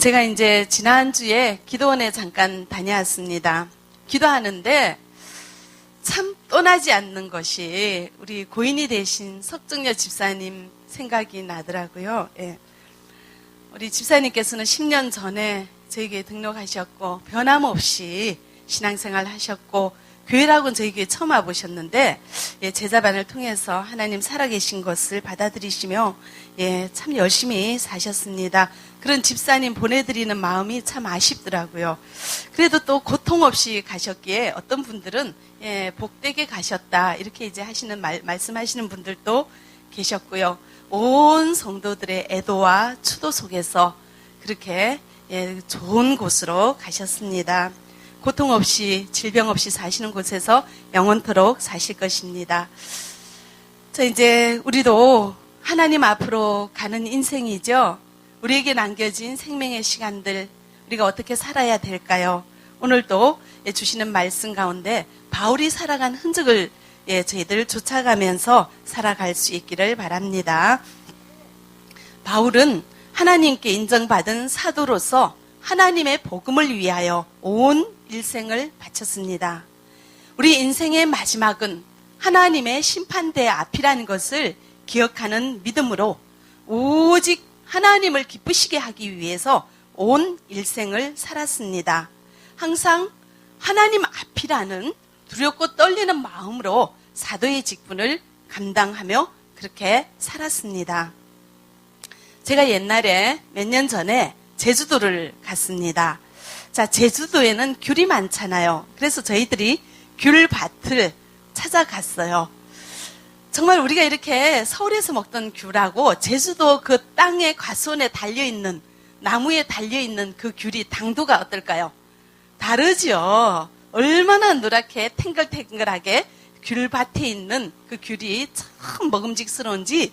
제가 이제 지난주에 기도원에 잠깐 다녀왔습니다. 기도하는데 참 떠나지 않는 것이 우리 고인이 되신 석정여 집사님 생각이 나더라고요. 예. 우리 집사님께서는 10년 전에 저에게 등록하셨고 변함없이 신앙생활 하셨고 교회라고는 저희 교회 처음 와보셨는데 제자반을 통해서 하나님 살아계신 것을 받아들이시며 참 열심히 사셨습니다. 그런 집사님 보내드리는 마음이 참 아쉽더라고요. 그래도 또 고통 없이 가셨기에 어떤 분들은 복되게 가셨다 이렇게 이제 하시는 말씀하시는 분들도 계셨고요. 온 성도들의 애도와 추도 속에서 그렇게 좋은 곳으로 가셨습니다. 고통 없이 질병 없이 사시는 곳에서 영원토록 사실 것입니다. 이제 우리도 하나님 앞으로 가는 인생이죠. 우리에게 남겨진 생명의 시간들 우리가 어떻게 살아야 될까요? 오늘도 주시는 말씀 가운데 바울이 살아간 흔적을 저희들 쫓아가면서 살아갈 수 있기를 바랍니다. 바울은 하나님께 인정받은 사도로서 하나님의 복음을 위하여 온 일생을 바쳤습니다. 우리 인생의 마지막은 하나님의 심판대 앞이라는 것을 기억하는 믿음으로 오직 하나님을 기쁘시게 하기 위해서 온 일생을 살았습니다. 항상 하나님 앞이라는 두렵고 떨리는 마음으로 사도의 직분을 감당하며 그렇게 살았습니다. 제가 옛날에 몇 년 전에 제주도를 갔습니다. 제주도에는 귤이 많잖아요. 그래서 저희들이 귤밭을 찾아갔어요. 정말 우리가 이렇게 서울에서 먹던 귤하고 제주도 그 땅의 과수원에 달려있는 나무에 달려있는 그 귤이 당도가 어떨까요? 다르죠. 얼마나 노랗게 탱글탱글하게 귤밭에 있는 그 귤이 참 먹음직스러운지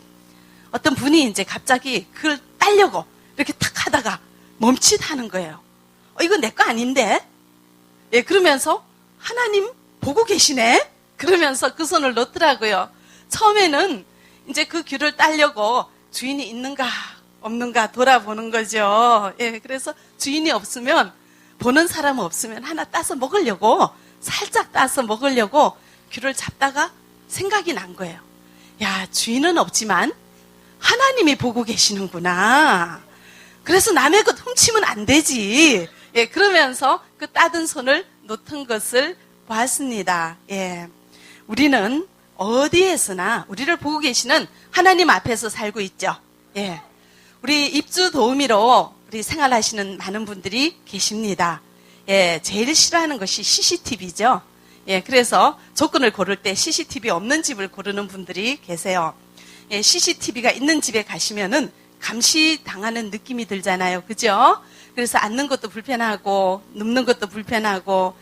어떤 분이 이제 갑자기 그걸 따려고 이렇게 탁 하다가 멈칫하는 거예요. 이거 내 거 아닌데? 그러면서 하나님 보고 계시네? 그러면서 그 손을 놓더라고요. 처음에는 이제 그 귤을 따려고 주인이 있는가 없는가 돌아보는 거죠. 그래서 주인이 없으면 보는 사람 없으면 하나 따서 먹으려고 살짝 따서 먹으려고 귤을 잡다가 생각이 난 거예요. 야, 주인은 없지만 하나님이 보고 계시는구나. 그래서 남의 것 훔치면 안 되지. 그러면서 그 따든 손을 놓던 것을 보았습니다. 우리는 어디에서나 우리를 보고 계시는 하나님 앞에서 살고 있죠. 우리 입주 도우미로 우리 생활하시는 많은 분들이 계십니다. 제일 싫어하는 것이 CCTV죠. 그래서 조건을 고를 때 CCTV 없는 집을 고르는 분들이 계세요. CCTV가 있는 집에 가시면은 감시당하는 느낌이 들잖아요. 그죠? 그래서 앉는 것도 불편하고 눕는 것도 불편하고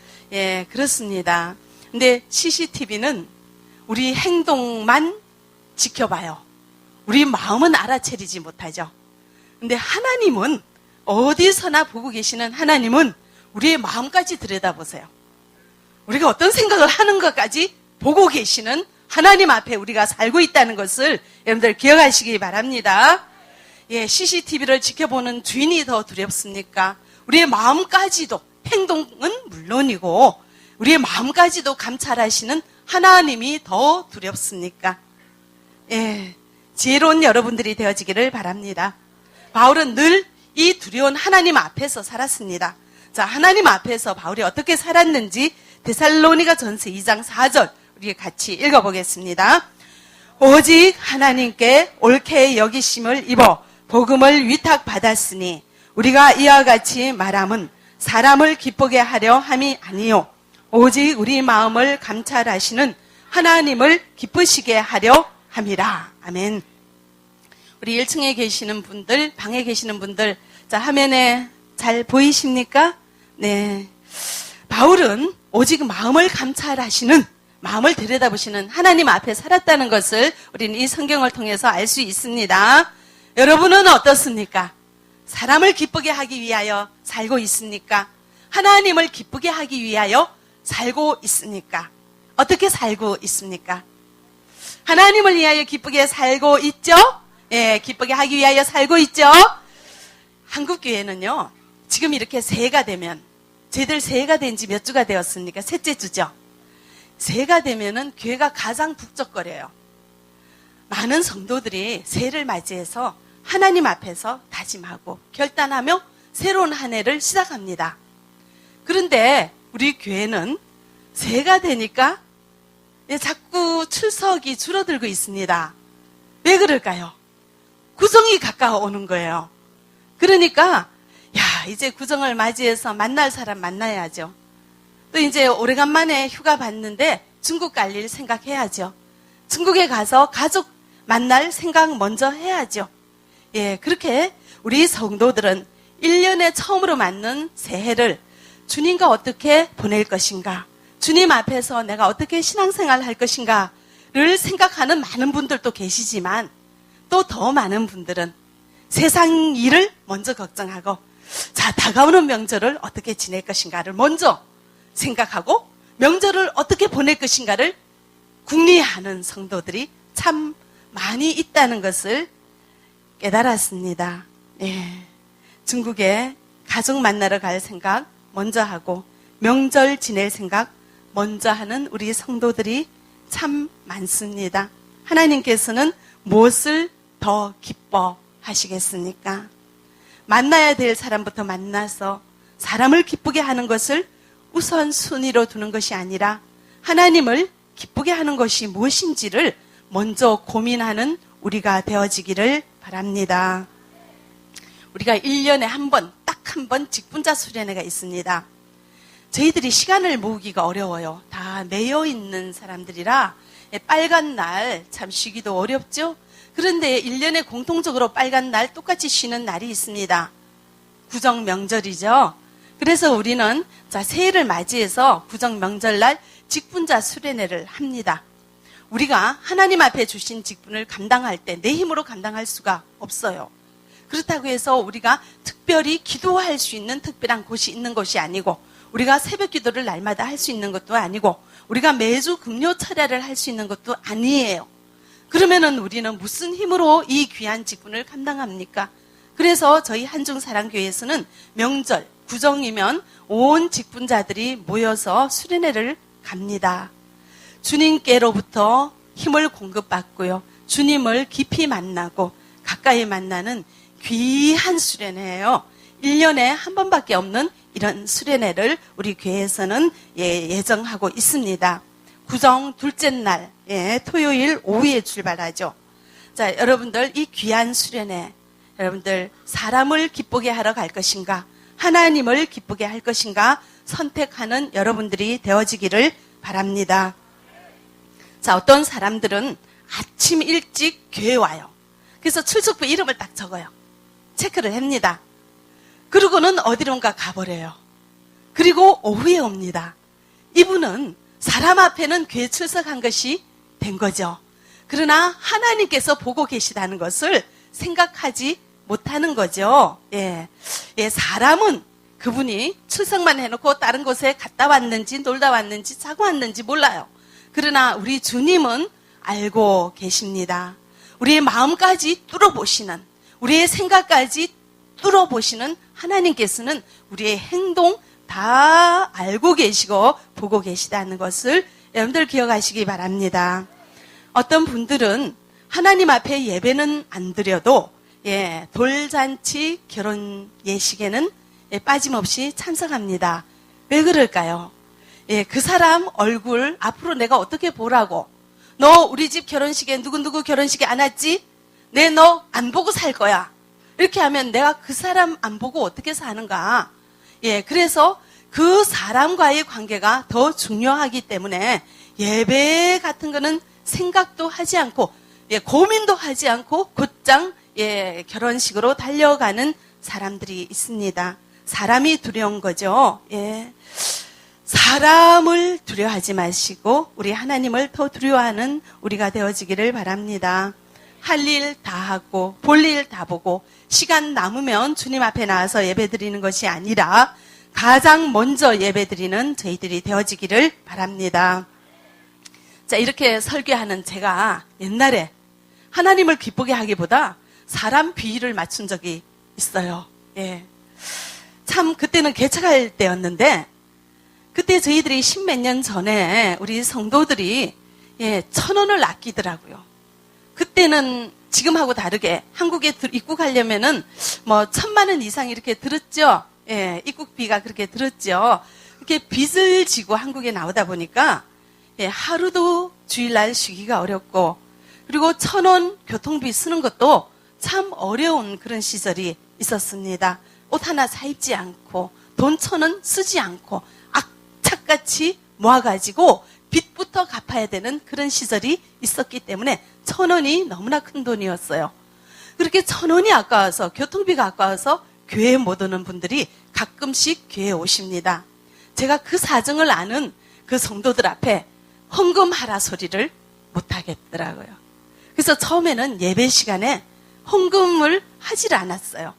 그렇습니다. 근데 CCTV는 우리 행동만 지켜봐요. 우리 마음은 알아채리지 못하죠. 근데 하나님은 어디서나 보고 계시는 하나님은 우리의 마음까지 들여다보세요. 우리가 어떤 생각을 하는 것까지 보고 계시는 하나님 앞에 우리가 살고 있다는 것을 여러분들 기억하시기 바랍니다. CCTV를 지켜보는 주인이 더 두렵습니까? 우리의 마음까지도 행동은 물론이고 우리의 마음까지도 감찰하시는 하나님이 더 두렵습니까? 지혜로운 여러분들이 되어지기를 바랍니다. 바울은 늘 이 두려운 하나님 앞에서 살았습니다. 하나님 앞에서 바울이 어떻게 살았는지 데살로니가 전서 2장 4절 우리 같이 읽어보겠습니다. 오직 하나님께 옳게 여기심을 입어 복음을 위탁받았으니 우리가 이와 같이 말함은 사람을 기쁘게 하려 함이 아니요 오직 우리 마음을 감찰하시는 하나님을 기쁘시게 하려 함이라. 아멘. 우리 1층에 계시는 분들, 방에 계시는 분들, 화면에 잘 보이십니까? 네. 바울은 오직 마음을 감찰하시는, 마음을 들여다보시는 하나님 앞에 살았다는 것을 우리는 이 성경을 통해서 알 수 있습니다. 여러분은 어떻습니까? 사람을 기쁘게 하기 위하여 살고 있습니까? 하나님을 기쁘게 하기 위하여 살고 있습니까? 어떻게 살고 있습니까? 하나님을 위하여 기쁘게 살고 있죠? 기쁘게 하기 위하여 살고 있죠? 한국교회는요, 지금 이렇게 새해가 되면, 저희들 새해가 된 지 몇 주가 되었습니까? 셋째 주죠. 새해가 되면은 교회가 가장 북적거려요. 많은 성도들이 새해를 맞이해서 하나님 앞에서 다짐하고 결단하며 새로운 한 해를 시작합니다. 그런데 우리 교회는 새해가 되니까 자꾸 출석이 줄어들고 있습니다. 왜 그럴까요? 구정이 가까워오는 거예요. 그러니까 이제 구정을 맞이해서 만날 사람 만나야죠. 또 이제 오래간만에 휴가 받는데 중국 갈 일 생각해야죠. 중국에 가서 가족 만날 생각 먼저 해야죠. 그렇게 우리 성도들은 1년에 처음으로 맞는 새해를 주님과 어떻게 보낼 것인가, 주님 앞에서 내가 어떻게 신앙생활을 할 것인가를 생각하는 많은 분들도 계시지만 또 더 많은 분들은 세상 일을 먼저 걱정하고 다가오는 명절을 어떻게 지낼 것인가를 먼저 생각하고 명절을 어떻게 보낼 것인가를 궁리하는 성도들이 참 많이 있다는 것을 깨달았습니다. 중국에 가족 만나러 갈 생각 먼저 하고 명절 지낼 생각 먼저 하는 우리 성도들이 참 많습니다. 하나님께서는 무엇을 더 기뻐하시겠습니까? 만나야 될 사람부터 만나서 사람을 기쁘게 하는 것을 우선순위로 두는 것이 아니라 하나님을 기쁘게 하는 것이 무엇인지를 먼저 고민하는 우리가 되어지기를 바랍니다. 우리가 1년에 딱 한 번 직분자 수련회가 있습니다. 저희들이 시간을 모으기가 어려워요. 다 매여 있는 사람들이라 빨간 날 참 쉬기도 어렵죠. 그런데 1년에 공통적으로 빨간 날 똑같이 쉬는 날이 있습니다. 구정 명절이죠. 그래서 우리는 새해를 맞이해서 구정 명절날 직분자 수련회를 합니다. 우리가 하나님 앞에 주신 직분을 감당할 때 내 힘으로 감당할 수가 없어요. 그렇다고 해서 우리가 특별히 기도할 수 있는 특별한 곳이 있는 것이 아니고, 우리가 새벽 기도를 날마다 할 수 있는 것도 아니고, 우리가 매주 금요 철야를 할 수 있는 것도 아니에요. 그러면은 우리는 무슨 힘으로 이 귀한 직분을 감당합니까? 그래서 저희 한중사랑교회에서는 명절, 구정이면 온 직분자들이 모여서 수련회를 갑니다. 주님께로부터 힘을 공급받고요. 주님을 깊이 만나고 가까이 만나는 귀한 수련회예요. 1년에 한 번밖에 없는 이런 수련회를 우리 교회에서는 예정하고 있습니다. 구정 둘째 날, 토요일 오후에 출발하죠. 여러분들 이 귀한 수련회, 여러분들 사람을 기쁘게 하러 갈 것인가, 하나님을 기쁘게 할 것인가 선택하는 여러분들이 되어지기를 바랍니다. 어떤 사람들은 아침 일찍 교회 와요. 그래서 출석부 이름을 딱 적어요. 체크를 합니다. 그러고는 어디론가 가버려요. 그리고 오후에 옵니다. 이분은 사람 앞에는 교회 출석한 것이 된 거죠. 그러나 하나님께서 보고 계시다는 것을 생각하지 못하는 거죠. 사람은 그분이 출석만 해놓고 다른 곳에 갔다 왔는지 놀다 왔는지 자고 왔는지 몰라요. 그러나 우리 주님은 알고 계십니다. 우리의 마음까지 뚫어보시는, 우리의 생각까지 뚫어보시는 하나님께서는 우리의 행동 다 알고 계시고 보고 계시다는 것을 여러분들 기억하시기 바랍니다. 어떤 분들은 하나님 앞에 예배는 안 드려도 돌잔치 결혼 예식에는 빠짐없이 참석합니다. 왜 그럴까요? 그 사람 얼굴 앞으로 내가 어떻게 보라고, 너 우리 집 결혼식에 누구누구 결혼식에 안 왔지? 내 너 안 보고 살 거야. 이렇게 하면 내가 그 사람 안 보고 어떻게 사는가? 그래서 그 사람과의 관계가 더 중요하기 때문에 예배 같은 거는 생각도 하지 않고 고민도 하지 않고 곧장 결혼식으로 달려가는 사람들이 있습니다. 사람이 두려운 거죠. 사람을 두려워하지 마시고 우리 하나님을 더 두려워하는 우리가 되어지기를 바랍니다. 할 일 다 하고 볼 일 다 보고 시간 남으면 주님 앞에 나와서 예배드리는 것이 아니라 가장 먼저 예배드리는 저희들이 되어지기를 바랍니다. 이렇게 설교하는 제가 옛날에 하나님을 기쁘게 하기보다 사람 비위를 맞춘 적이 있어요. 참 그때는 개척할 때였는데 그때 저희들이 십몇 년 전에 우리 성도들이 1,000원을 아끼더라고요. 그때는 지금하고 다르게 한국에 입국하려면은 뭐 1,000만 원 이상 이렇게 들었죠. 예, 입국비가 그렇게 들었죠. 이렇게 빚을 지고 한국에 나오다 보니까 하루도 주일날 쉬기가 어렵고 그리고 1,000원 교통비 쓰는 것도 참 어려운 그런 시절이 있었습니다. 옷 하나 사 입지 않고 돈 1,000원 쓰지 않고 악착같이 모아가지고 빚부터 갚아야 되는 그런 시절이 있었기 때문에 1,000원이 너무나 큰 돈이었어요. 그렇게 1,000원이 아까워서 교통비가 아까워서 교회에 못 오는 분들이 가끔씩 교회에 오십니다. 제가 그 사정을 아는 그 성도들 앞에 헌금하라 소리를 못 하겠더라고요. 그래서 처음에는 예배 시간에 헌금을 하질 않았어요.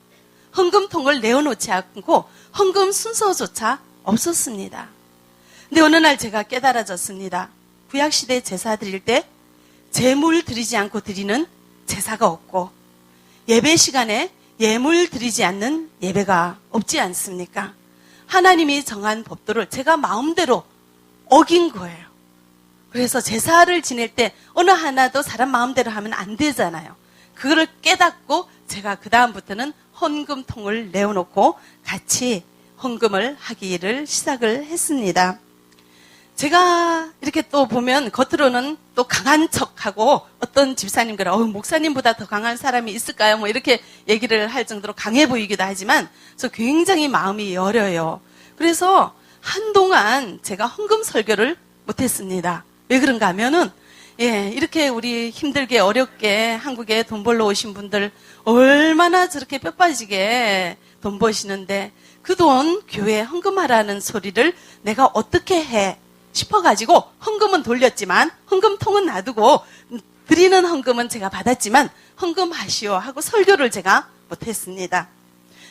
헌금통을 내어놓지 않고 헌금 순서조차 없었습니다. 근데 어느 날 제가 깨달아졌습니다. 구약시대 제사 드릴 때 제물 드리지 않고 드리는 제사가 없고 예배 시간에 예물 드리지 않는 예배가 없지 않습니까? 하나님이 정한 법도를 제가 마음대로 어긴 거예요. 그래서 제사를 지낼 때 어느 하나도 사람 마음대로 하면 안 되잖아요. 그거를 깨닫고 제가 그 다음부터는 헌금통을 내어놓고 같이 헌금을 하기를 시작을 했습니다. 제가 이렇게 또 보면 겉으로는 또 강한 척하고 어떤 집사님들은 목사님보다 더 강한 사람이 있을까요? 뭐 이렇게 얘기를 할 정도로 강해 보이기도 하지만 저 굉장히 마음이 여려요. 그래서 한동안 제가 헌금 설교를 못했습니다. 왜 그런가 하면은 이렇게 우리 힘들게 어렵게 한국에 돈 벌러 오신 분들 얼마나 저렇게 뼈 빠지게 돈 버시는데 그 돈 교회에 헌금하라는 소리를 내가 어떻게 해 싶어가지고 헌금은 돌렸지만 헌금통은 놔두고 드리는 헌금은 제가 받았지만 헌금하시오 하고 설교를 제가 못했습니다.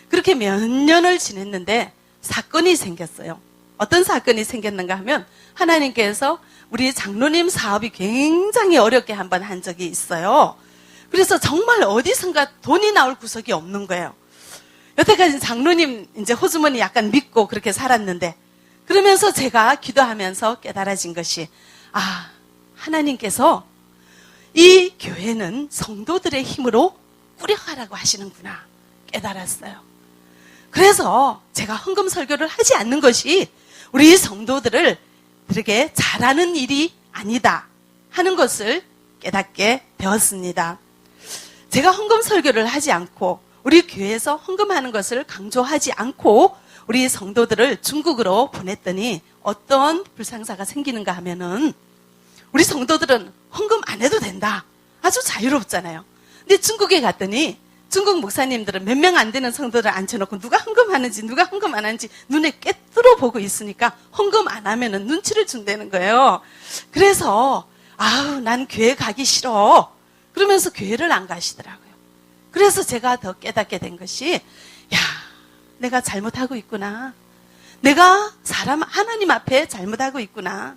그렇게 몇 년을 지냈는데 사건이 생겼어요. 어떤 사건이 생겼는가 하면 하나님께서 우리 장로님 사업이 굉장히 어렵게 한번 한 적이 있어요. 그래서 정말 어디선가 돈이 나올 구석이 없는 거예요. 여태까지 장로님 이제 호주머니 약간 믿고 그렇게 살았는데 그러면서 제가 기도하면서 깨달아진 것이 하나님께서 이 교회는 성도들의 힘으로 꾸려가라고 하시는구나 깨달았어요. 그래서 제가 헌금 설교를 하지 않는 것이 우리 성도들을 그렇게 잘하는 일이 아니다 하는 것을 깨닫게 되었습니다. 제가 헌금 설교를 하지 않고 우리 교회에서 헌금하는 것을 강조하지 않고 우리 성도들을 중국으로 보냈더니 어떤 불상사가 생기는가 하면은 우리 성도들은 헌금 안 해도 된다. 아주 자유롭잖아요. 근데 중국에 갔더니 중국 목사님들은 몇 명 안 되는 성도들 앉혀놓고 누가 헌금하는지 누가 헌금 안 하는지 눈에 깨뚫어 보고 있으니까 헌금 안 하면은 눈치를 준다는 거예요. 그래서 난 교회 가기 싫어. 그러면서 교회를 안 가시더라고요. 그래서 제가 더 깨닫게 된 것이 내가 잘못하고 있구나. 내가 하나님 앞에 잘못하고 있구나.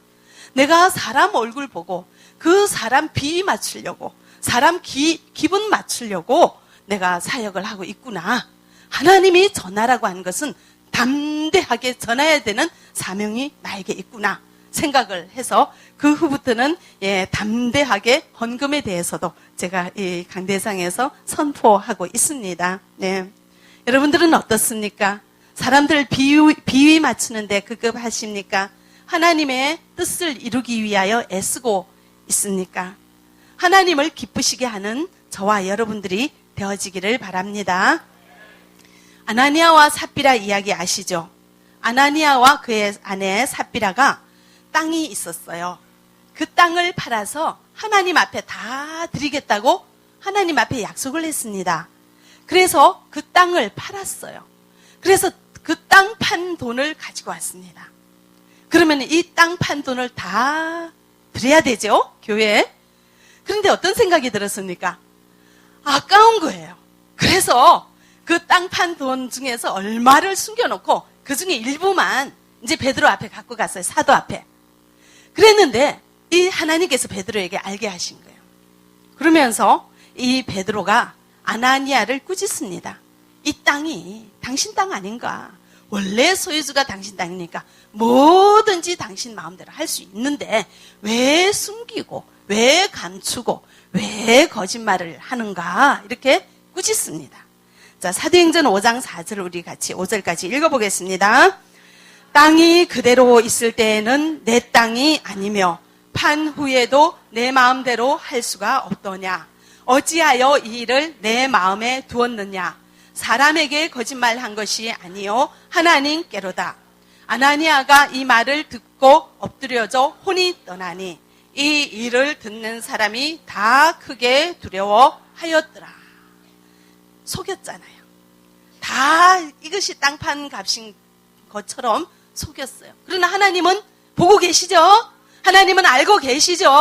내가 사람 얼굴 보고 그 사람 비위 맞추려고 사람 기분 맞추려고 내가 사역을 하고 있구나. 하나님이 전하라고 한 것은 담대하게 전해야 되는 사명이 나에게 있구나 생각을 해서 그 후부터는 담대하게 헌금에 대해서도 제가 이 강대상에서 선포하고 있습니다. 네. 여러분들은 어떻습니까? 사람들 비위 맞추는데 급급하십니까? 하나님의 뜻을 이루기 위하여 애쓰고 있습니까? 하나님을 기쁘시게 하는 저와 여러분들이 되어지기를 바랍니다. 아나니아와 삽비라 이야기 아시죠? 아나니아와 그의 아내 삽비라가 땅이 있었어요. 그 땅을 팔아서 하나님 앞에 다 드리겠다고 하나님 앞에 약속을 했습니다. 그래서 그 땅을 팔았어요. 그래서 그 땅 판 돈을 가지고 왔습니다. 그러면 이 땅 판 돈을 다 드려야 되죠? 교회에. 그런데 어떤 생각이 들었습니까? 아까운 거예요. 그래서 그 땅 판 돈 중에서 얼마를 숨겨놓고 그 중에 일부만 이제 베드로 앞에 갖고 갔어요. 사도 앞에. 그랬는데 이 하나님께서 베드로에게 알게 하신 거예요. 그러면서 이 베드로가 아나니아를 꾸짖습니다. 이 땅이 당신 땅 아닌가? 원래 소유주가 당신 땅이니까 뭐든지 당신 마음대로 할 수 있는데 왜 숨기고 왜 감추고 왜 거짓말을 하는가 이렇게 꾸짖습니다. 자, 사도행전 5장 4절을 우리 같이 5절까지 읽어보겠습니다. 땅이 그대로 있을 때에는 내 땅이 아니며 판 후에도 내 마음대로 할 수가 없더냐. 어찌하여 이 일을 내 마음에 두었느냐. 사람에게 거짓말한 것이 아니요 하나님께로다. 아나니아가 이 말을 듣고 엎드려져 혼이 떠나니 이 일을 듣는 사람이 다 크게 두려워하였더라. 속였잖아요. 다 이것이 땅판 값인 것처럼 속였어요. 그러나 하나님은 보고 계시죠? 하나님은 알고 계시죠?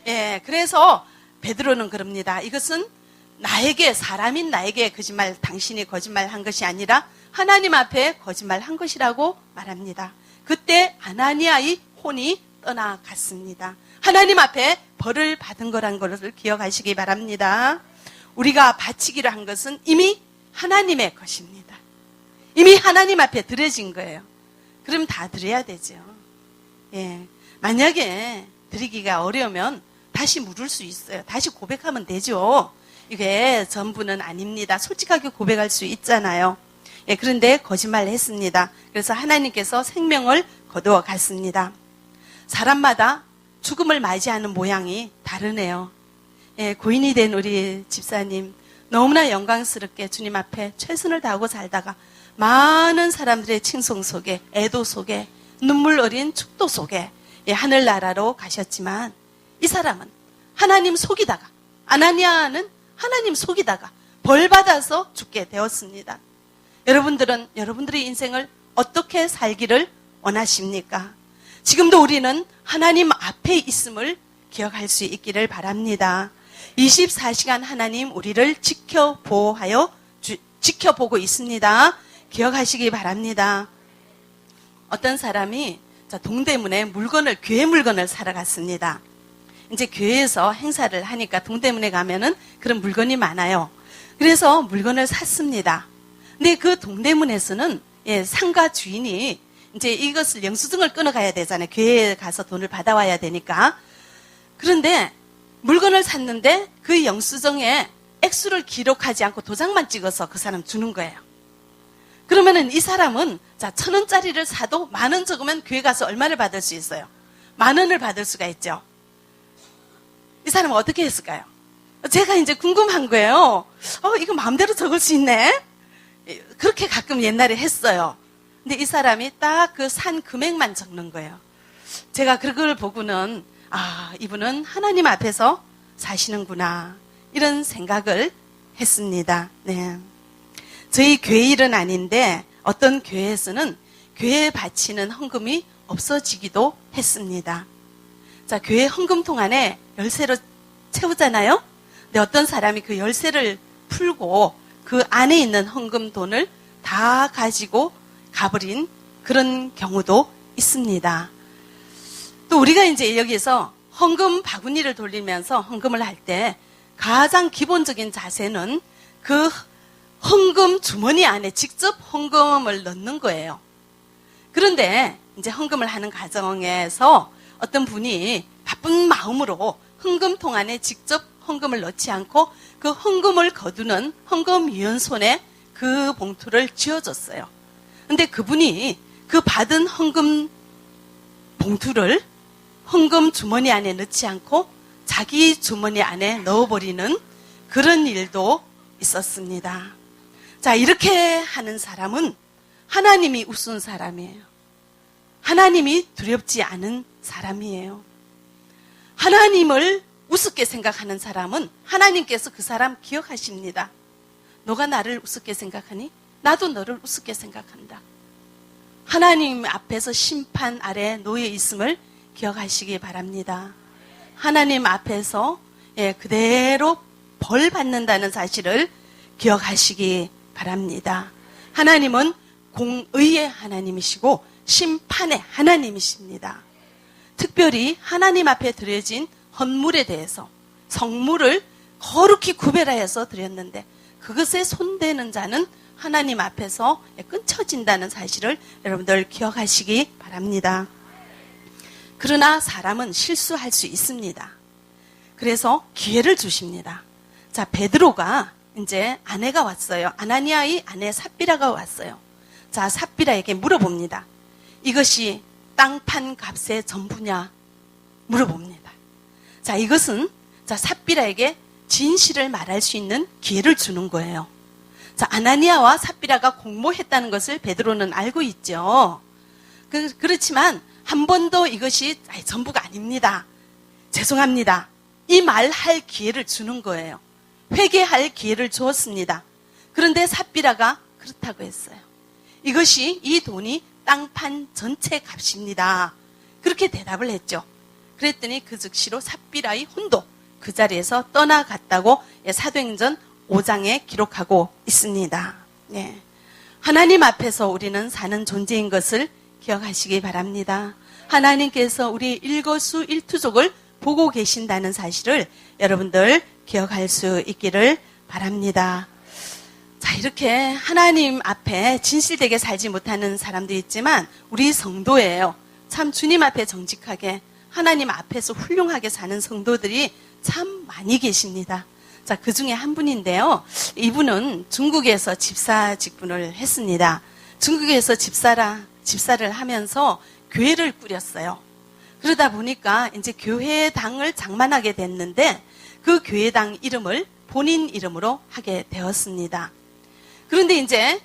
예, 그래서 베드로는 그럽니다. 이것은 나에게, 사람인 나에게 거짓말, 당신이 거짓말한 것이 아니라 하나님 앞에 거짓말한 것이라고 말합니다. 그때 아나니아의 혼이 떠나갔습니다. 하나님 앞에 벌을 받은 거란 것을 기억하시기 바랍니다. 우리가 바치기로 한 것은 이미 하나님의 것입니다. 이미 하나님 앞에 드려진 거예요. 그럼 다 드려야 되죠. 예. 만약에 드리기가 어려우면 다시 물을 수 있어요. 다시 고백하면 되죠. 이게 전부는 아닙니다. 솔직하게 고백할 수 있잖아요. 예, 그런데 거짓말을 했습니다. 그래서 하나님께서 생명을 거두어 갔습니다. 사람마다 죽음을 맞이하는 모양이 다르네요. 예, 고인이 된 우리 집사님 너무나 영광스럽게 주님 앞에 최선을 다하고 살다가 많은 사람들의 칭송 속에, 애도 속에, 눈물 어린 축도 속에 예, 하늘나라로 가셨지만 이 사람은 하나님 속이다가, 아나니아는 하나님 속이다가 벌 받아서 죽게 되었습니다. 여러분들은 여러분들의 인생을 어떻게 살기를 원하십니까? 지금도 우리는 하나님 앞에 있음을 기억할 수 있기를 바랍니다. 24시간 하나님 우리를 지켜보고 있습니다. 기억하시기 바랍니다. 어떤 사람이 동대문에 교회 물건을 사러 갔습니다. 이제 교회에서 행사를 하니까 동대문에 가면은 그런 물건이 많아요. 그래서 물건을 샀습니다. 근데 그 동대문에서는 예, 상가 주인이 이제 이것을 영수증을 끊어가야 되잖아요. 교회에 가서 돈을 받아와야 되니까. 그런데 물건을 샀는데 그 영수증에 액수를 기록하지 않고 도장만 찍어서 그 사람 주는 거예요. 그러면은 이 사람은 1,000원짜리를 사도 10,000원 적으면 교회 가서 얼마를 받을 수 있어요? 10,000원을 받을 수가 있죠. 이 사람은 어떻게 했을까요? 제가 이제 궁금한 거예요. 이거 마음대로 적을 수 있네? 그렇게 가끔 옛날에 했어요. 근데 이 사람이 딱 그 산 금액만 적는 거예요. 제가 그걸 보고는 이분은 하나님 앞에서 사시는구나 이런 생각을 했습니다. 네. 저희 교회 일은 아닌데 어떤 교회에서는 교회에 바치는 헌금이 없어지기도 했습니다. 자, 교회 헌금통 안에 열쇠로 채우잖아요. 근데 어떤 사람이 그 열쇠를 풀고 그 안에 있는 헌금 돈을 다 가지고 가버린 그런 경우도 있습니다. 또 우리가 이제 여기서 헌금 바구니를 돌리면서 헌금을 할 때 가장 기본적인 자세는 그 헌금 주머니 안에 직접 헌금을 넣는 거예요. 그런데 이제 헌금을 하는 과정에서 어떤 분이 바쁜 마음으로 헌금통 안에 직접 헌금을 넣지 않고 그 헌금을 거두는 헌금위원 손에 그 봉투를 쥐어줬어요. 근데 그분이 그 받은 헌금 봉투를 헌금 주머니 안에 넣지 않고 자기 주머니 안에 넣어버리는 그런 일도 있었습니다. 자, 이렇게 하는 사람은 하나님이 우스운 사람이에요. 하나님이 두렵지 않은 사람이에요. 하나님을 우습게 생각하는 사람은 하나님께서 그 사람 기억하십니다. 너가 나를 우습게 생각하니? 나도 너를 우습게 생각한다. 하나님 앞에서 심판 아래 놓여 있음을 기억하시기 바랍니다. 하나님 앞에서 그대로 벌 받는다는 사실을 기억하시기 바랍니다. 하나님은 공의의 하나님이시고 심판의 하나님이십니다. 특별히 하나님 앞에 드려진 헌물에 대해서 성물을 거룩히 구별하여서 드렸는데 그것에 손대는 자는 하나님 앞에서 끊쳐진다는 사실을 여러분들 기억하시기 바랍니다. 그러나 사람은 실수할 수 있습니다. 그래서 기회를 주십니다. 자, 베드로가 이제 아내가 왔어요. 아나니아의 아내 삽비라가 왔어요. 자, 삽비라에게 물어봅니다. 이것이 땅 판 값의 전부냐? 물어봅니다. 자, 이것은 삽비라에게 진실을 말할 수 있는 기회를 주는 거예요. 자, 아나니아와 삽비라가 공모했다는 것을 베드로는 알고 있죠. 그렇지만 한 번도 이것이 전부가 아닙니다. 죄송합니다. 이 말할 기회를 주는 거예요. 회개할 기회를 주었습니다. 그런데 삽비라가 그렇다고 했어요. 이것이 이 돈이 땅판 전체 값입니다. 그렇게 대답을 했죠. 그랬더니 그 즉시로 삽비라의 혼도 그 자리에서 떠나갔다고 사도행전 5장에 기록하고 있습니다. 네. 하나님 앞에서 우리는 사는 존재인 것을 기억하시기 바랍니다. 하나님께서 우리 일거수일투족을 보고 계신다는 사실을 여러분들 기억할 수 있기를 바랍니다. 자, 이렇게 하나님 앞에 진실되게 살지 못하는 사람도 있지만 우리 성도예요. 참 주님 앞에 정직하게 하나님 앞에서 훌륭하게 사는 성도들이 참 많이 계십니다. 자, 그 중에 한 분인데요. 이분은 중국에서 집사 직분을 했습니다. 중국에서 집사를 하면서 교회를 꾸렸어요. 그러다 보니까 이제 교회당을 장만하게 됐는데 그 교회당 이름을 본인 이름으로 하게 되었습니다. 그런데 이제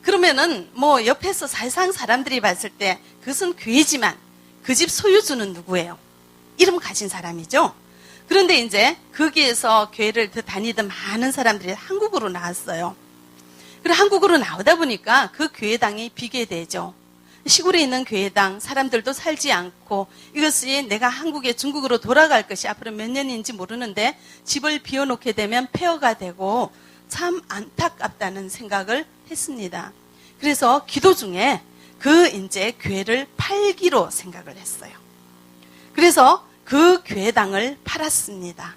그러면은 뭐 옆에서 세상 사람들이 봤을 때 그것은 교회지만 그 집 소유주는 누구예요? 이름 가진 사람이죠. 그런데 이제 거기에서 교회를 다니던 많은 사람들이 한국으로 나왔어요. 그리고 한국으로 나오다 보니까 그 교회당이 비계되죠. 시골에 있는 교회당 사람들도 살지 않고 이것이 내가 한국에 중국으로 돌아갈 것이 앞으로 몇 년인지 모르는데 집을 비워놓게 되면 폐허가 되고 참 안타깝다는 생각을 했습니다. 그래서 기도 중에 이제 교회를 팔기로 생각을 했어요. 그래서 그 교회당을 팔았습니다.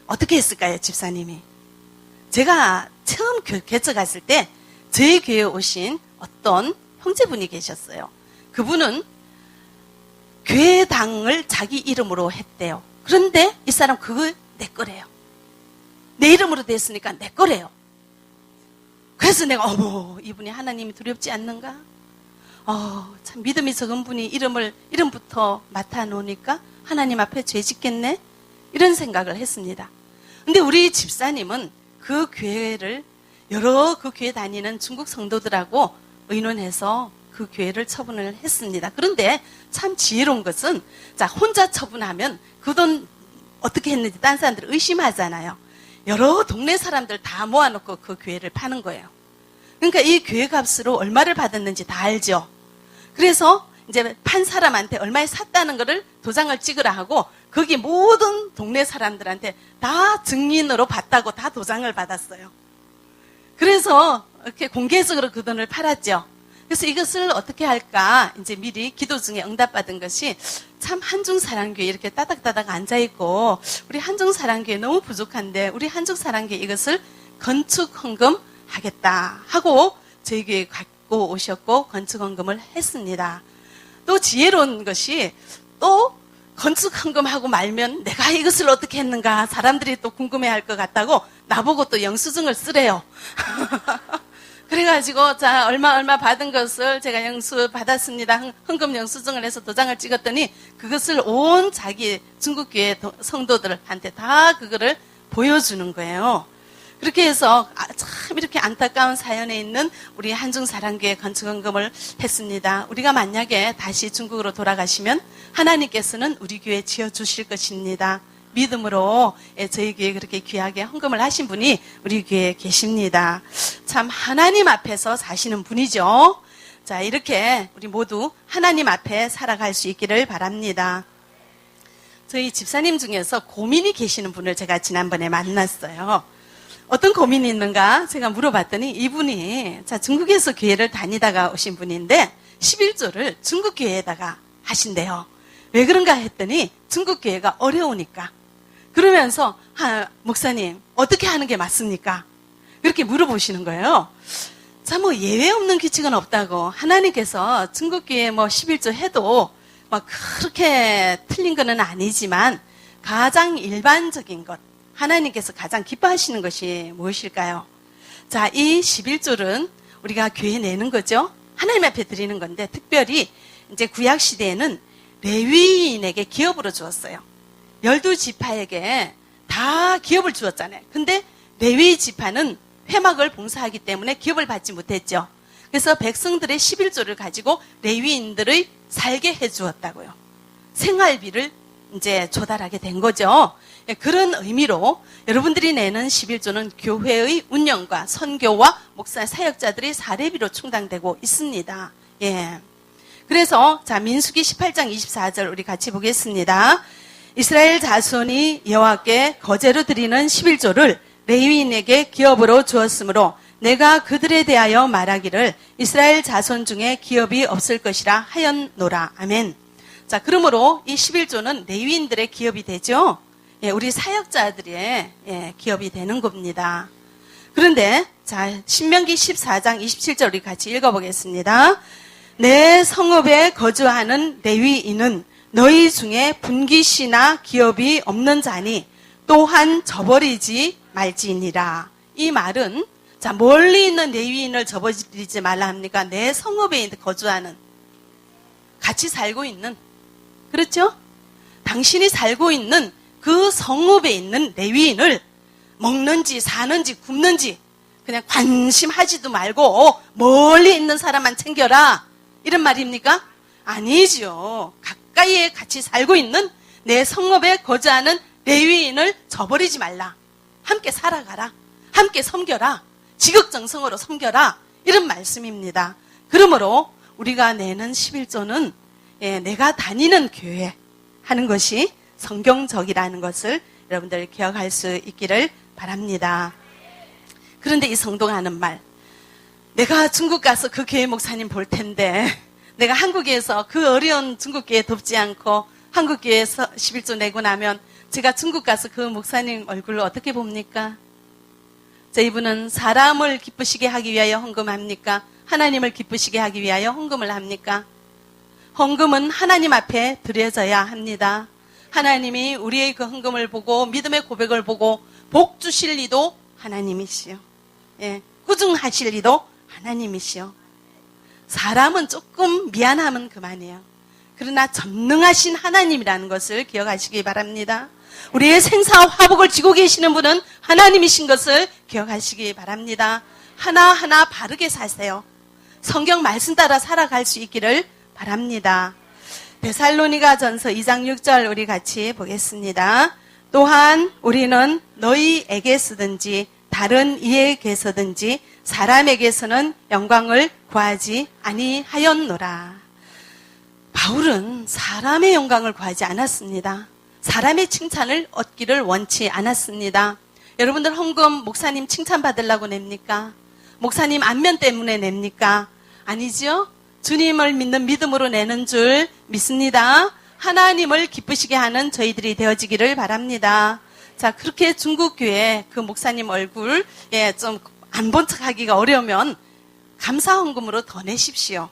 어떻게 했을까요, 집사님이? 제가 처음 개척했을 때 저희 교회에 오신 어떤 형제분이 계셨어요. 그분은 교회당을 자기 이름으로 했대요. 그런데 이 사람 그거 내 거래요. 내 이름으로 됐으니까 내 거래요. 그래서 내가 어머, 이분이 하나님이 두렵지 않는가? 참 믿음이 적은 분이 이름부터 맡아놓으니까 하나님 앞에 죄 짓겠네? 이런 생각을 했습니다. 근데 우리 집사님은 그 교회를 여러 그 교회 다니는 중국 성도들하고 의논해서 그 교회를 처분을 했습니다. 그런데 참 지혜로운 것은 자, 혼자 처분하면 그 돈 어떻게 했는지 딴 사람들 의심하잖아요. 여러 동네 사람들 다 모아놓고 그 교회를 파는 거예요. 그러니까 이 교회 값으로 얼마를 받았는지 다 알죠. 그래서 이제 판 사람한테 얼마에 샀다는 거를 도장을 찍으라 하고 거기 모든 동네 사람들한테 다 증인으로 받다고 다 도장을 받았어요. 그래서 이렇게 공개적으로 그 돈을 팔았죠. 그래서 이것을 어떻게 할까 이제 미리 기도 중에 응답받은 것이 참 한중사랑교회 이렇게 따닥따닥 앉아있고 우리 한중사랑교회 너무 부족한데 우리 한중사랑교회 이것을 건축헌금 하겠다 하고 저희 교회에 갖고 오셨고 건축헌금을 했습니다. 또 지혜로운 것이 또 건축헌금하고 말면 내가 이것을 어떻게 했는가 사람들이 또 궁금해할 것 같다고 나보고 또 영수증을 쓰래요. 그래가지고 자 얼마 받은 것을 제가 영수 받았습니다. 헌금 영수증을 해서 도장을 찍었더니 그것을 온 자기 중국교회 성도들한테 다 그거를 보여주는 거예요. 그렇게 해서 참 이렇게 안타까운 사연에 있는 우리 한중사랑교회 건축헌금을 했습니다. 우리가 만약에 다시 중국으로 돌아가시면 하나님께서는 우리 교회 지어주실 것입니다. 믿음으로 저희 교회에 그렇게 귀하게 헌금을 하신 분이 우리 교회에 계십니다. 참 하나님 앞에서 사시는 분이죠. 자, 이렇게 우리 모두 하나님 앞에 살아갈 수 있기를 바랍니다. 저희 집사님 중에서 고민이 계시는 분을 제가 지난번에 만났어요. 어떤 고민이 있는가 제가 물어봤더니 이분이 자 중국에서 교회를 다니다가 오신 분인데 11조를 중국 교회에다가 하신대요. 왜 그런가 했더니 중국 교회가 어려우니까. 그러면서 목사님 어떻게 하는 게 맞습니까? 그렇게 물어보시는 거예요. 자, 뭐 예외 없는 규칙은 없다고. 하나님께서 중국교회 뭐 11조 해도 뭐 그렇게 틀린 거는 아니지만 가장 일반적인 것, 하나님께서 가장 기뻐하시는 것이 무엇일까요? 자, 이 11조는 우리가 교회에 내는 거죠. 하나님 앞에 드리는 건데 특별히 이제 구약 시대에는 레위인에게 기업으로 주었어요. 12지파에게 다 기업을 주었잖아요. 근데 레위 지파는 회막을 봉사하기 때문에 기업을 받지 못했죠. 그래서 백성들의 11조를 가지고 레위인들의 살게 해주었다고요. 생활비를 이제 조달하게 된 거죠. 그런 의미로 여러분들이 내는 11조는 교회의 운영과 선교와 목사 사역자들의 사례비로 충당되고 있습니다. 예. 그래서 자, 민수기 18장 24절 우리 같이 보겠습니다. 이스라엘 자손이 여호와께 거제로 드리는 11조를 레위인에게 기업으로 주었으므로 내가 그들에 대하여 말하기를 이스라엘 자손 중에 기업이 없을 것이라 하였노라. 아멘. 자, 그러므로 이 11조는 레위인들의 기업이 되죠. 예, 우리 사역자들의 기업이 되는 겁니다. 그런데 자, 신명기 14장 27절 우리 같이 읽어보겠습니다. 내 성읍에 거주하는 레위인은 너희 중에 분깃이나 기업이 없는 자니 또한 저버리지 말지니라. 이 말은 자, 멀리 있는 레위인을 저버리지 말라 합니까? 내 성읍에 거주하는, 같이 살고 있는, 그렇죠? 당신이 살고 있는 그 성읍에 있는 레위인을 먹는지 사는지 굶는지 그냥 관심하지도 말고 멀리 있는 사람만 챙겨라, 이런 말입니까? 아니죠. 가까이에 같이 살고 있는 내 성읍에 거주하는 레위인을 저버리지 말라. 함께 살아가라. 함께 섬겨라. 지극정성으로 섬겨라. 이런 말씀입니다. 그러므로 우리가 내는 11조는 내가 다니는 교회 하는 것이 성경적이라는 것을 여러분들 기억할 수 있기를 바랍니다. 그런데 이 성도가 하는 말, 내가 중국 가서 그 교회 목사님 볼 텐데 내가 한국에서 그 어려운 중국 교회 돕지 않고 한국 교회에서 11조 내고 나면 제가 중국 가서 그 목사님 얼굴을 어떻게 봅니까? 자, 이분은 사람을 기쁘시게 하기 위하여 헌금합니까? 하나님을 기쁘시게 하기 위하여 헌금을 합니까? 헌금은 하나님 앞에 드려져야 합니다. 하나님이 우리의 그 헌금을 보고 믿음의 고백을 보고 복 주실 리도 하나님이시요. 예, 꾸중하실 리도 하나님이시요. 사람은 조금 미안하면 그만이에요. 그러나 전능하신 하나님이라는 것을 기억하시기 바랍니다. 우리의 생사와 화복을 쥐고 계시는 분은 하나님이신 것을 기억하시기 바랍니다. 하나하나 바르게 사세요. 성경 말씀 따라 살아갈 수 있기를 바랍니다. 데살로니가 전서 2장 6절 우리 같이 보겠습니다. 또한 우리는 너희에게 쓰든지 다른 이에게서든지 사람에게서는 영광을 구하지 아니하였노라. 바울은 사람의 영광을 구하지 않았습니다. 사람의 칭찬을 얻기를 원치 않았습니다. 여러분들 헌금 목사님 칭찬받으려고 냅니까? 목사님 안면 때문에 냅니까? 아니죠? 주님을 믿는 믿음으로 내는 줄 믿습니다. 하나님을 기쁘시게 하는 저희들이 되어지기를 바랍니다. 자, 그렇게 중국교회 그 목사님 얼굴 좀 안 본 척하기가 어려우면 감사 헌금으로 더 내십시오.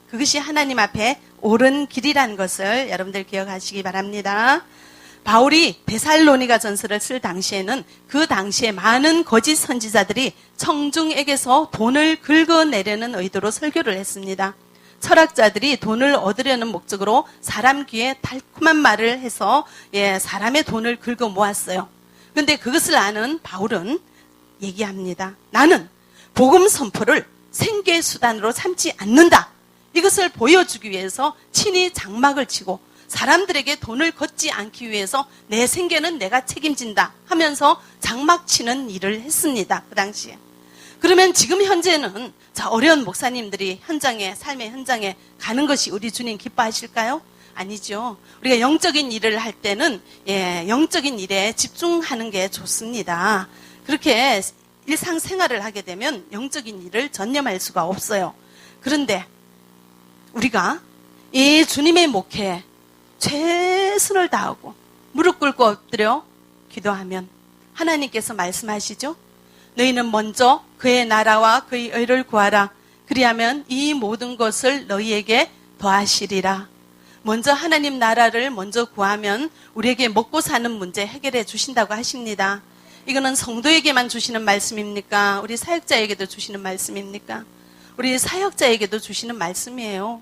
그것이 하나님 앞에 옳은 길이라는 것을 여러분들 기억하시기 바랍니다. 바울이 데살로니가 전서를 쓸 당시에는 그 당시에 많은 거짓 선지자들이 청중에게서 돈을 긁어내려는 의도로 설교를 했습니다. 철학자들이 돈을 얻으려는 목적으로 사람 귀에 달콤한 말을 해서 사람의 돈을 긁어 모았어요. 그런데 그것을 아는 바울은 얘기합니다. 나는 복음 선포를 생계 수단으로 삼지 않는다. 이것을 보여주기 위해서 친히 장막을 치고 사람들에게 돈을 걷지 않기 위해서 내 생계는 내가 책임진다 하면서 장막 치는 일을 했습니다. 그 당시에. 그러면 지금 현재는 어려운 목사님들이 삶의 현장에 가는 것이 우리 주님 기뻐하실까요? 아니죠. 우리가 영적인 일을 할 때는 영적인 일에 집중하는 게 좋습니다. 그렇게 일상생활을 하게 되면 영적인 일을 전념할 수가 없어요. 그런데 우리가 이 주님의 목회에 최선을 다하고 무릎 꿇고 엎드려 기도하면 하나님께서 말씀하시죠. 너희는 먼저 그의 나라와 그의 의를 구하라. 그리하면 이 모든 것을 너희에게 더하시리라. 먼저 하나님 나라를 먼저 구하면 우리에게 먹고 사는 문제 해결해 주신다고 하십니다. 이거는 성도에게만 주시는 말씀입니까? 우리 사역자에게도 주시는 말씀입니까? 우리 사역자에게도 주시는 말씀이에요.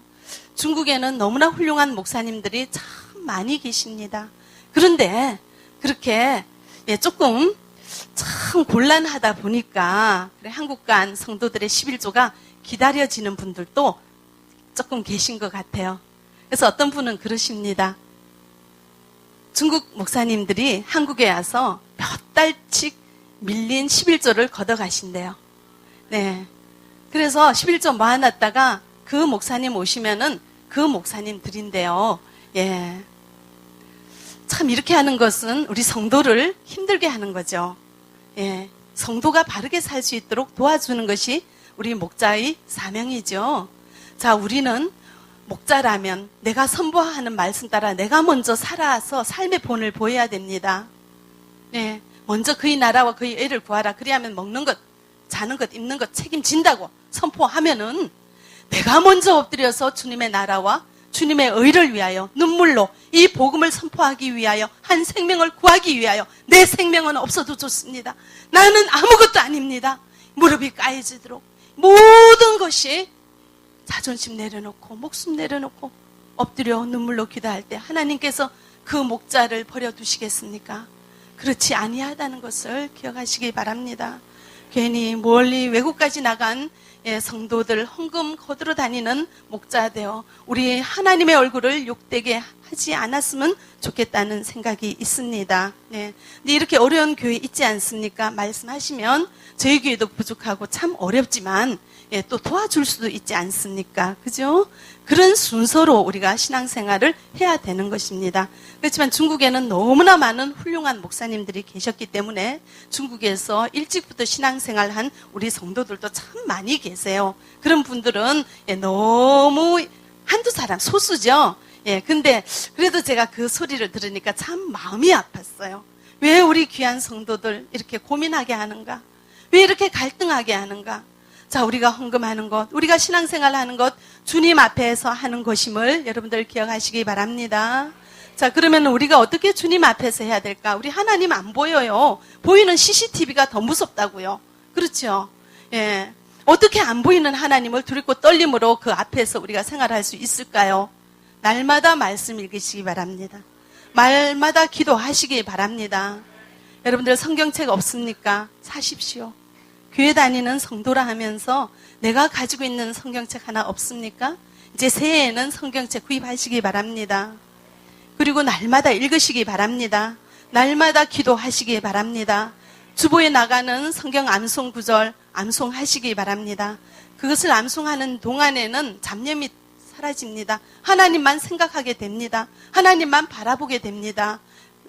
중국에는 너무나 훌륭한 목사님들이 참 많이 계십니다. 그런데 그렇게 조금 참 곤란하다 보니까 한국 간 성도들의 11조가 기다려지는 분들도 조금 계신 것 같아요. 그래서 어떤 분은 그러십니다. 중국 목사님들이 한국에 와서 몇 달씩 밀린 11조를 걷어가신대요. 네. 그래서 11조 모아놨다가 그 목사님 오시면은 그 목사님 드린대요. 예. 참 이렇게 하는 것은 우리 성도를 힘들게 하는 거죠. 예. 성도가 바르게 살 수 있도록 도와주는 것이 우리 목자의 사명이죠. 자, 우리는 목자라면 내가 선포하는 말씀 따라 내가 먼저 살아서 삶의 본을 보여야 됩니다. 네, 먼저 그의 나라와 그의 의를 구하라. 그리하면 먹는 것, 자는 것, 입는 것 책임진다고 선포하면은 내가 먼저 엎드려서 주님의 나라와 주님의 의를 위하여 눈물로 이 복음을 선포하기 위하여 한 생명을 구하기 위하여 내 생명은 없어도 좋습니다. 나는 아무것도 아닙니다. 무릎이 까여지도록 모든 것이 자존심 내려놓고 목숨 내려놓고 엎드려 눈물로 기도할 때 하나님께서 그 목자를 버려두시겠습니까? 그렇지 아니하다는 것을 기억하시기 바랍니다. 괜히 멀리 외국까지 나간 성도들 헌금 거두러 다니는 목자 되어 우리 하나님의 얼굴을 욕되게 하지 않았으면 좋겠다는 생각이 있습니다. 네. 근데 이렇게 어려운 교회 있지 않습니까? 말씀하시면 저희 교회도 부족하고 참 어렵지만 또 도와줄 수도 있지 않습니까? 그죠? 그런 순서로 우리가 신앙생활을 해야 되는 것입니다. 그렇지만 중국에는 너무나 많은 훌륭한 목사님들이 계셨기 때문에 중국에서 일찍부터 신앙생활한 우리 성도들도 참 많이 계세요. 그런 분들은 너무 한두 사람, 소수죠? 근데 그래도 제가 그 소리를 들으니까 참 마음이 아팠어요. 왜 우리 귀한 성도들 이렇게 고민하게 하는가? 왜 이렇게 갈등하게 하는가? 자, 우리가 헌금하는 것, 우리가 신앙생활 하는 것, 주님 앞에서 하는 것임을 여러분들 기억하시기 바랍니다. 자, 그러면 우리가 어떻게 주님 앞에서 해야 될까? 우리 하나님 안 보여요. 보이는 CCTV가 더 무섭다고요. 그렇죠? 예. 어떻게 안 보이는 하나님을 두렵고 떨림으로 그 앞에서 우리가 생활할 수 있을까요? 날마다 말씀 읽으시기 바랍니다. 말마다 기도하시기 바랍니다. 여러분들 성경책 없습니까? 사십시오. 교회 다니는 성도라 하면서 내가 가지고 있는 성경책 하나 없습니까? 이제 새해에는 성경책 구입하시기 바랍니다. 그리고 날마다 읽으시기 바랍니다. 날마다 기도하시기 바랍니다. 주보에 나가는 성경 암송 구절 암송하시기 바랍니다. 그것을 암송하는 동안에는 잡념이 사라집니다. 하나님만 생각하게 됩니다. 하나님만 바라보게 됩니다.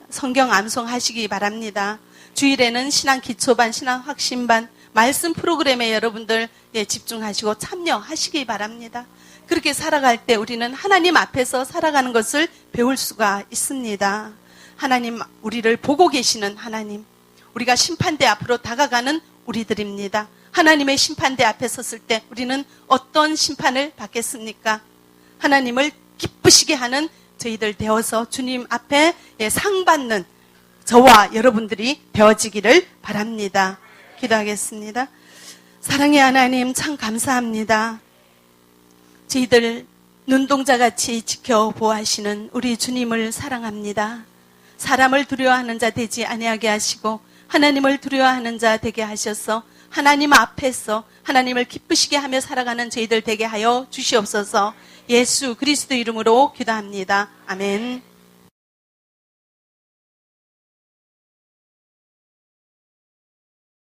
성경 암송하시기 바랍니다. 주일에는 신앙 기초반, 신앙 확신반, 말씀 프로그램에 여러분들 집중하시고 참여하시기 바랍니다. 그렇게 살아갈 때 우리는 하나님 앞에서 살아가는 것을 배울 수가 있습니다. 하나님, 우리를 보고 계시는 하나님, 우리가 심판대 앞으로 다가가는 우리들입니다. 하나님의 심판대 앞에 섰을 때 우리는 어떤 심판을 받겠습니까? 하나님을 기쁘시게 하는 저희들 되어서 주님 앞에 상 받는 저와 여러분들이 되어지기를 바랍니다. 기도하겠습니다. 사랑의 하나님, 참 감사합니다. 저희들 눈동자같이 지켜보아하시는 우리 주님을 사랑합니다. 사람을 두려워하는 자 되지 아니하게 하시고 하나님을 두려워하는 자 되게 하셔서 하나님 앞에서 하나님을 기쁘시게 하며 살아가는 저희들 되게 하여 주시옵소서. 예수 그리스도 이름으로 기도합니다. 아멘.